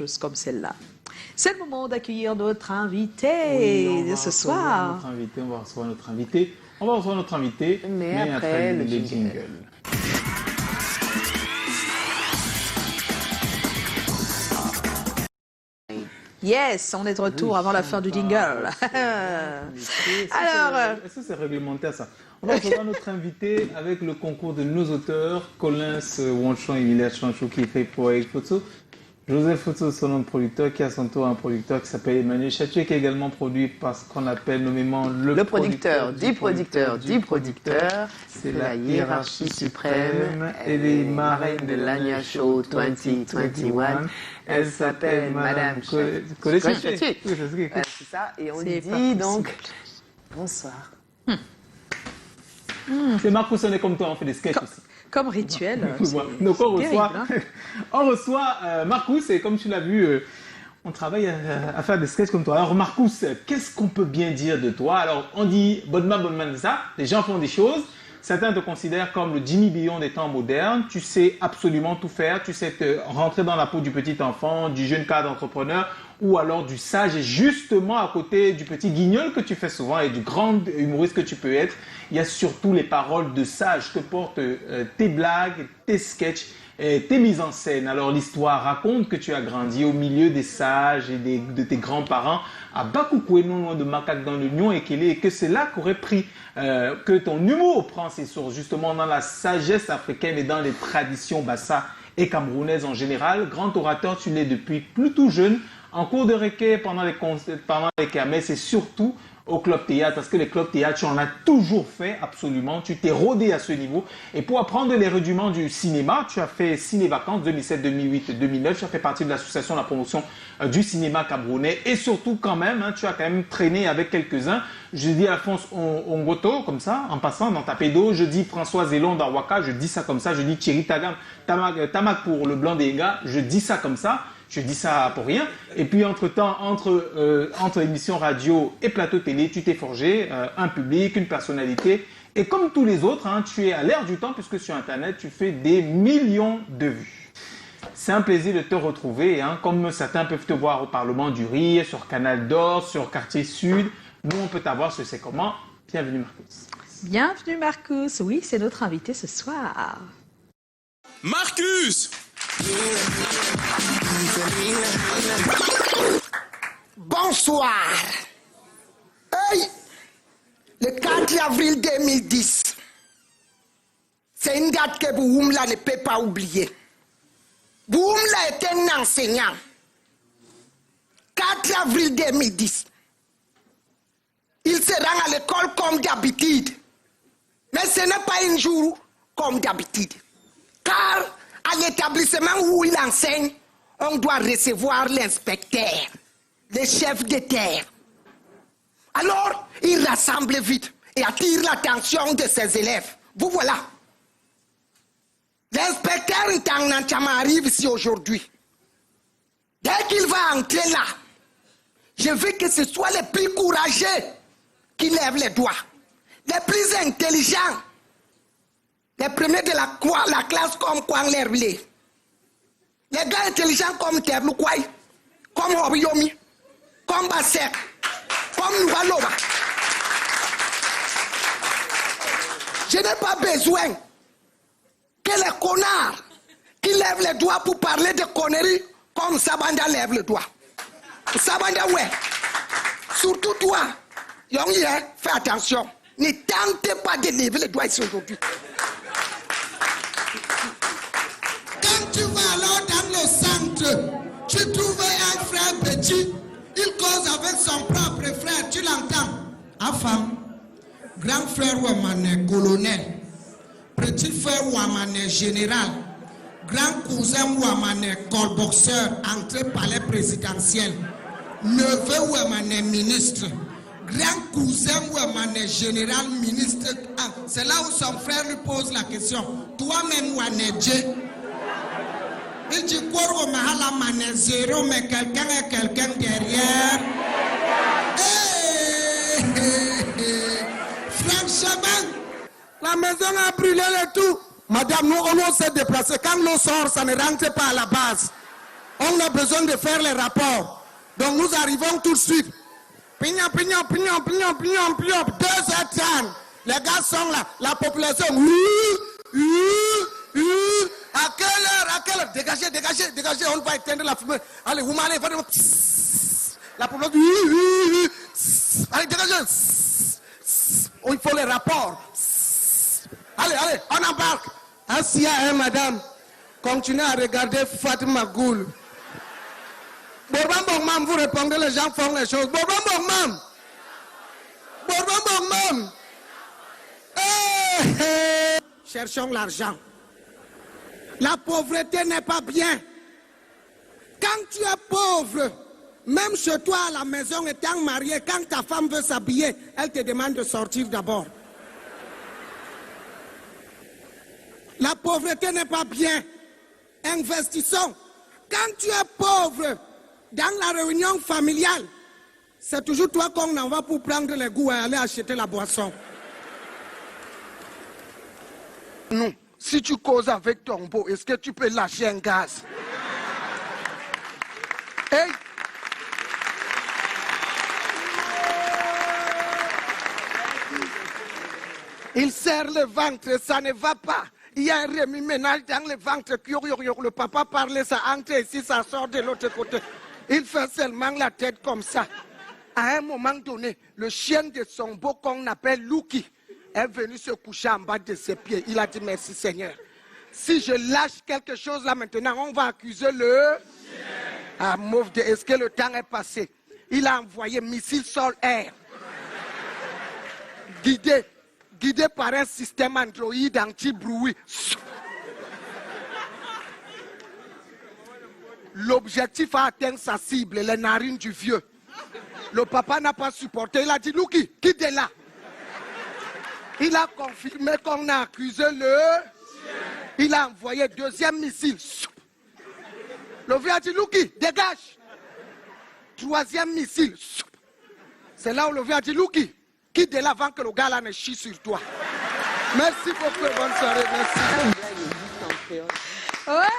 Chose comme celle-là. C'est le moment d'accueillir notre invité de ce soir. On va recevoir notre invité. Mais après le jingle. Yes, on est de retour avant la fin du jingle. Alors, est-ce que c'est réglementaire ça? On va recevoir notre invité avec le concours de nos auteurs, Collins Wanchon et Emilia Chanchou qui fait pour Eric Photo. Joseph Photo, son nom de producteur, qui a son tour un producteur qui s'appelle Emmanuel Chatier, qui est également produit par ce qu'on appelle nommément le producteur du producteur. C'est la hiérarchie suprême. Elle est marraine de l'Ania Show 2021. Elle s'appelle Madame Chatier. C'est ça, et on dit donc bonsoir. C'est Marcus, on est comme toi, on fait des sketchs aussi. Comme rituel. Donc on reçoit Marcus, et comme tu l'as vu, on travaille à faire des sketchs comme toi. Alors Marcus, qu'est-ce qu'on peut bien dire de toi? Alors on dit bonne man ça, les gens font des choses. Certains te considèrent comme le Jimmy Billon des temps modernes. Tu sais absolument tout faire. Tu sais te rentrer dans la peau du petit enfant, du jeune cadre entrepreneur ou alors du sage. Et justement, à côté du petit guignol que tu fais souvent et du grand humoriste que tu peux être, il y a surtout les paroles de sage que portent tes blagues, tes sketchs, tes mises en scène. Alors l'histoire raconte que tu as grandi au milieu des sages et de tes grands-parents à Bakoukou, non loin de Makak dans l'Union et que c'est là qu'aurait pris, que ton humour prend ses sources justement dans la sagesse africaine et dans les traditions bassa et camerounaises en général. Grand orateur, tu l'es depuis plus tout jeune, en cours de réquai, pendant les kermesses et surtout au club théâtre, parce que les clubs théâtre, tu en as toujours fait absolument, tu t'es rodé à ce niveau. Et pour apprendre les rudiments du cinéma, tu as fait Ciné-Vacances 2007, 2008, 2009, tu as fait partie de l'association de la promotion du cinéma camerounais et surtout quand même, tu as quand même traîné avec quelques-uns. Je dis Alphonse Ongoto, comme ça, en passant dans ta pédo, je dis François Zélon d'Arwaka, je dis ça comme ça, je dis Thierry Tagam, Tamak pour le Blanc des gars, je dis ça comme ça. Je dis ça pour rien. Et puis, entre-temps, entre émissions radio et plateau télé, tu t'es forgé un public, une personnalité. Et comme tous les autres, tu es à l'ère du temps, puisque sur Internet, tu fais des millions de vues. C'est un plaisir de te retrouver. Comme certains peuvent te voir au Parlement du Rire, sur Canal d'Or, sur Quartier Sud. Nous, on peut t'avoir sur C'est Comment. Bienvenue, Marcus. Bienvenue, Marcus. Oui, c'est notre invité ce soir. Marcus! Bonsoir. Hey, le 4 avril 2010, c'est une date que Bouhoumla ne peut pas oublier. Bouhoumla est un enseignant. 4 avril 2010, il se rend à l'école comme d'habitude. Mais ce n'est pas un jour comme d'habitude. Car à l'établissement où il enseigne, on doit recevoir l'inspecteur, le chef de terre. Alors, il rassemble vite et attire l'attention de ses élèves. Vous voilà. L'inspecteur Ntangantama arrive ici aujourd'hui. Dès qu'il va entrer là, je veux que ce soit les plus courageux qui lèvent les doigts, les plus intelligents. Les premiers de la classe comme Kwang Lervile. Les gars intelligents comme Terlou Kwai, comme Obiyomi, comme Basek, comme Nouvaloba. Je n'ai pas besoin que les connards qui lèvent les doigts pour parler de conneries comme Sabanda lève le doigt. Sabanda, ouais. Surtout toi, Yongi, fais attention. Ne tentez pas de lever les doigts ici aujourd'hui. Tu vas alors dans le centre, tu trouves un frère petit, il cause avec son propre frère, tu l'entends. Afam, grand frère Ouamane colonel, petit frère Ouamane général, grand cousin Ouamane colboxeur, entré palais présidentiel, neveu Ouamane ministre, grand cousin Ouamane général ministre. C'est là où son frère lui pose la question, toi-même Ouanedje. Il dit quoi au Mahala Mané zéro, mais quelqu'un est quelqu'un derrière. Franchement, la maison a brûlé le tout. Madame, nous, on s'est déplacé. Quand l'eau sort, ça ne rentre pas à la base. On a besoin de faire les rapports. Donc nous arrivons tout de suite. Pignon, 2h30. Les gars sont là. La population. À quelle heure? Dégagez. On va éteindre la fumée. Allez, vous m'allez. La population. Allez, dégagez. Il faut les rapports. Allez, on embarque. Assia, madame. Continuez à regarder Fatima Goul. Mam, vous répondez, les gens font les choses. Mam. Cherchons l'argent. La pauvreté n'est pas bien. Quand tu es pauvre, même chez toi à la maison étant marié, quand ta femme veut s'habiller, elle te demande de sortir d'abord. La pauvreté n'est pas bien. Investissons. Quand tu es pauvre, dans la réunion familiale, c'est toujours toi qu'on envoie pour prendre les goûts et aller acheter la boisson. Non, si tu causes avec ton beau, est-ce que tu peux lâcher un gaz? Hey! Il serre le ventre, ça ne va pas. Il y a un remue-ménage dans le ventre. Le papa parlait, ça entre ici, ça sort de l'autre côté. Il fait seulement la tête comme ça. À un moment donné, le chien de son beau qu'on appelle Luki est venu se coucher en bas de ses pieds. Il a dit merci Seigneur. Si je lâche quelque chose là maintenant, on va accuser le chien. Ah, mauve de, est-ce que le temps est passé? Il a envoyé missile sol-air. Guidé par un système Android anti-bruit. L'objectif a atteint sa cible, les narines du vieux. Le papa n'a pas supporté, il a dit, Luki, quitte là. Il a confirmé qu'on a accusé le chien. Il a envoyé deuxième missile. Le vieux a dit, Luki, dégage. Troisième missile. C'est là où le vieux a dit, Luki, quitte là avant que le gars là ne chie sur toi. Merci beaucoup, bonne soirée, merci. Ouais.